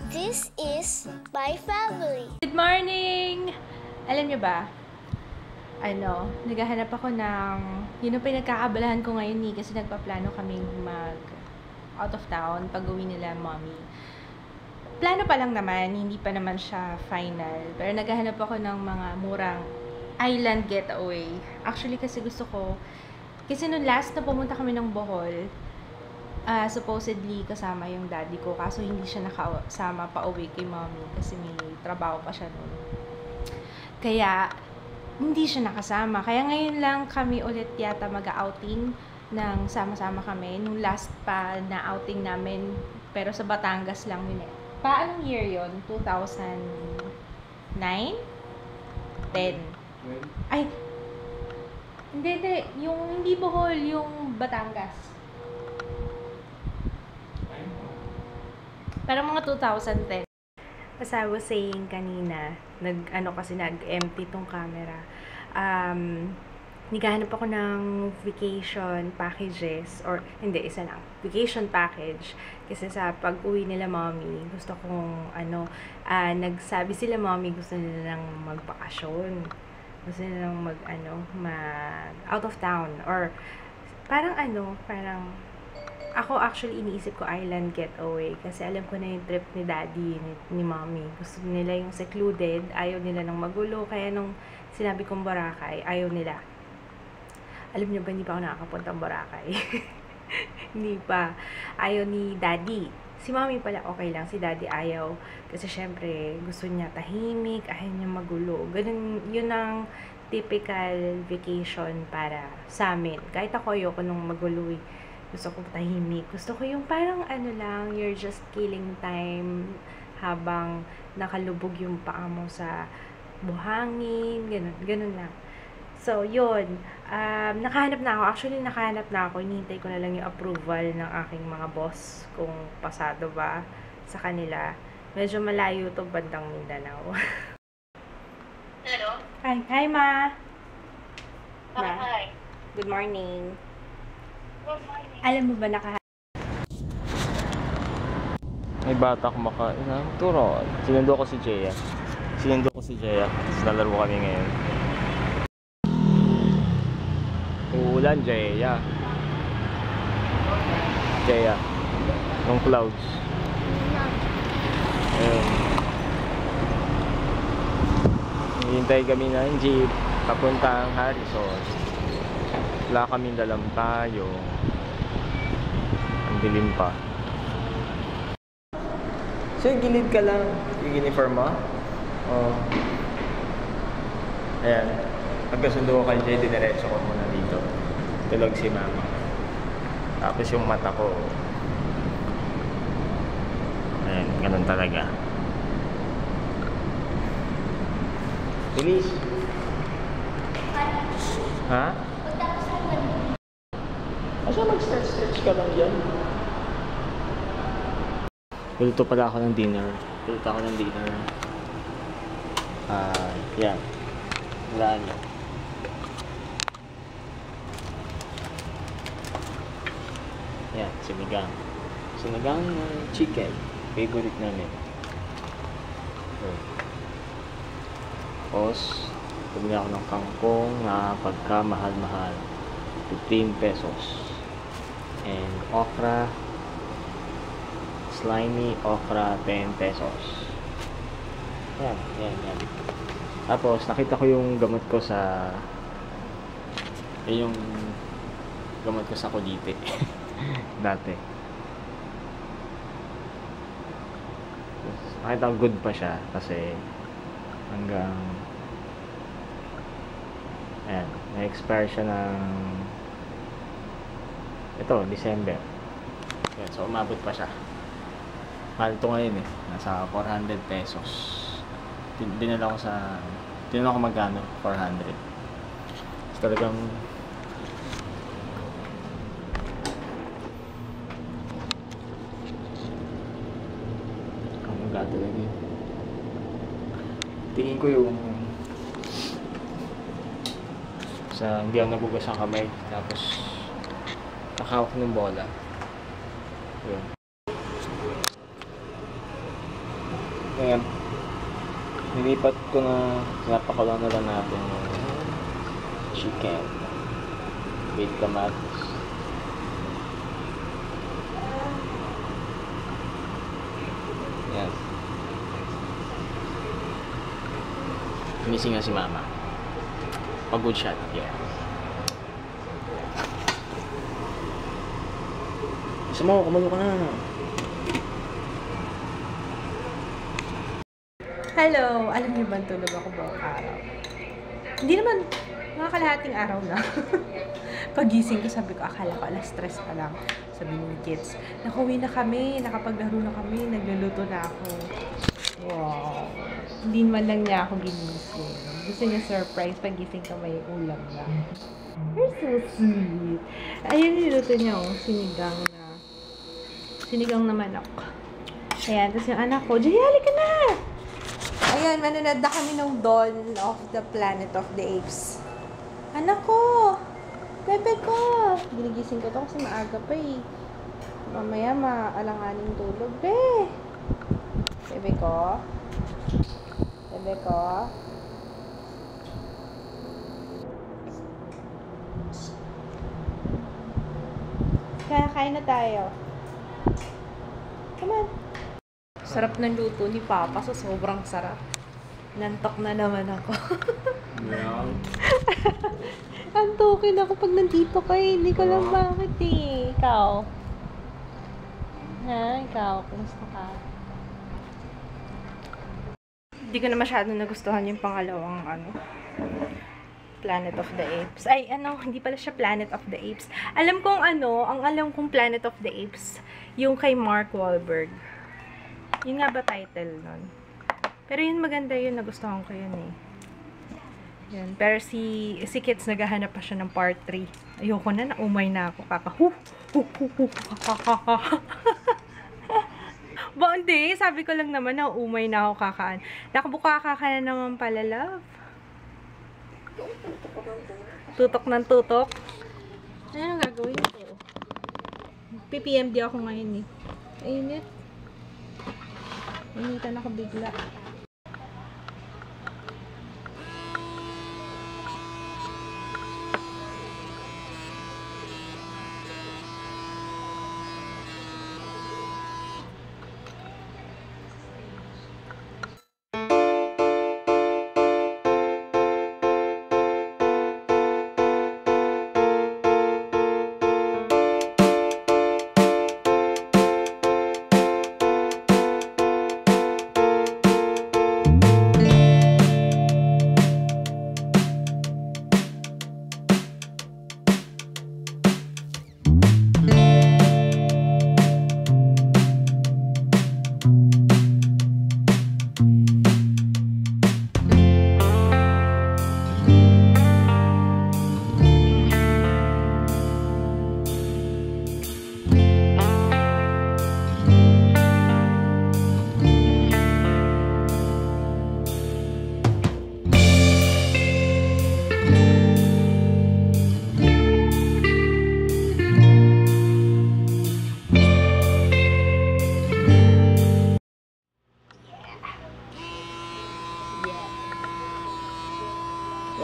This is my family. Good morning! Alam niyo ba, naghahanap ako ng, yun ang pinagkakabalahan ko ngayon kasi nagpaplano kaming out of town pag-uwi nila mommy. Plano pa lang naman, hindi pa naman siya final. Pero naghahanap ako ng mga murang island getaway. Actually kasi gusto ko, kasi nung last na pumunta kami ng Bohol, supposedly kasama yung daddy ko, kaso hindi siya nakasama pa uwi kay mommy kasi may trabaho pa siya noon. Kaya hindi siya nakasama. Kaya ngayon lang kami ulit yata mag-outing ng sama-sama kami. Nung last pa na outing namin, pero sa Batangas lang yun eh. Paanong year yun? 2009? 10? Ay! Hindi. Yung hindi Bohol, yung Batangas. Parang mga 2010. As I was saying kanina, nag-empty tong camera. Naghahanap ako ng vacation packages, or hindi, isa lang, vacation package. Kasi sa pag-uwi nila mommy, gusto kong, nagsabi sila mommy, gusto nila lang magbakasyon. Gusto nila lang out of town, or parang ako actually iniisip ko island getaway kasi alam ko na yung trip ni daddy, ni mommy. Gusto nila yung secluded, ayaw nila ng magulo, kaya nung sinabi kong Boracay, ayaw nila. Alam niyo ba, hindi pa ako nakakapunta ng Boracay. Hindi pa. Ayaw ni daddy. Si mommy pala okay lang, si daddy ayaw. Kasi syempre, gusto niya tahimik, ayaw niya magulo. Ganun, yun ang typical vacation para sa amin. Kahit ako ayoko nung magulo eh. Gusto ko tahimik. Gusto ko yung parang you're just killing time habang nakalubog yung paa mo sa buhangin, ganun lang. So, yun. Nakahanap na ako. Actually, nakahanap na ako. Hinihintay ko na lang yung approval ng aking mga boss kung pasado ba sa kanila. Medyo malayo to bandang Mindanao. Hello? Hi, Ma. Hi. Good morning. Good morning. Alam mo ba May bata kumakain na. Turo. Sinundo ko si Jaya. Tapos nalaro kami ngayon. Uulan, Jaya. Yung clouds. Ayun. Hintay kami ng jeep papuntang Harrison. Wala kaming dalang tayo. Ang dilim pa. So, gilid ka lang. Yung uniform mo? Oo. Ayan. Pagkasundo ko kay Jay, diniretso ko muna dito. Tulog si mama. Tapos yung mata ko. Ayan, ganun talaga. Bilis. Ha? Asa mag-stretch ka lang dyan? Puluto pala ako ng dinner. Yan. Wala na. Yan, sinigang. Sinigang chicken. Favorite namin. Tapos, bumili ako ng kangkong na pagka mahal-mahal. 15 pesos. And okra, slimy okra, 10 pesos. Yan. Tapos, nakita ko yung gamot ko sa Codite. Dati. Nakita ko good pa siya kasi hanggang ayan, na-expire siya ng December. Ayan, so umabot pa siya. Mahal ito ngayon eh. Nasa 400 pesos. Dinala ko magkano? 400. So, talagang ang gato lagi. Tingin ko yung hindi ako nagugas ang kamay. Tapos nakahawak ng bola. Yun. Ngayon, nilipat ko na, pinapakulang na lang natin yung chicken with kamatis. Yan. Missing na si mama. Pag-good shot. Yeah. Isa mo, kumalo ka na. Hello! Alam niyo ba, tulog ako buong araw? Hindi naman, mga kalahating araw na. Pagising ko, sabi ko, akala ko alas 3 pa lang. Sabi ng kids, nakauwi na kami, nakapaglaro na kami, nagluluto na ako. Wow! Hindi man lang niya ako ginising. Gusto niya surprise, pagising ko may ulam na. You're so sweet. Ayun, niluto niya, oh, sinigang na manok. Ayan, tapos yung anak ko, Jay, halika na! Ayan, manonood na kami ng Dawn of the Planet of the Apes. Anak ko! Bebe ko! Ginigising ko to kasi maaga pa eh. Mamaya maalanganing tulog. Bebe ko? Bebe ko? Kaya kain na tayo. Come on. Sarap ng luto ni Papa, so sobrang sarap. Nantok na naman ako. Well, Antokin ako pag nandito ka eh. Hindi ko lang bakit eh. Ikaw? Ha? Ikaw? Kumusta ka? Hindi ko na masyado nagustuhan yung pangalawang Planet of the Apes. Ay, hindi pala siya Planet of the Apes. Alam kong ang alam kong Planet of the Apes, yung kay Mark Wahlberg. Yun nga ba title nun? Pero yun maganda yun, nagustuhan ko yun eh. Yun. Pero si Kids naghahanap pa siya ng part 3. Ayoko na, naumay na ako. Ba, hindi. Sabi ko lang naman na umay na ako kakaan. Nakabuka ka na naman pala, love. Tutok ng tutok. Ano gagawin ko? PPMD ako ngayon eh. Init. Initan ako bigla.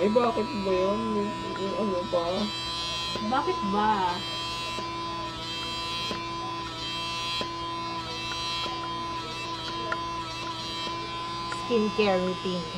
ay bakit ba yun? Yung ano pa? Bakit ba? Skincare routine.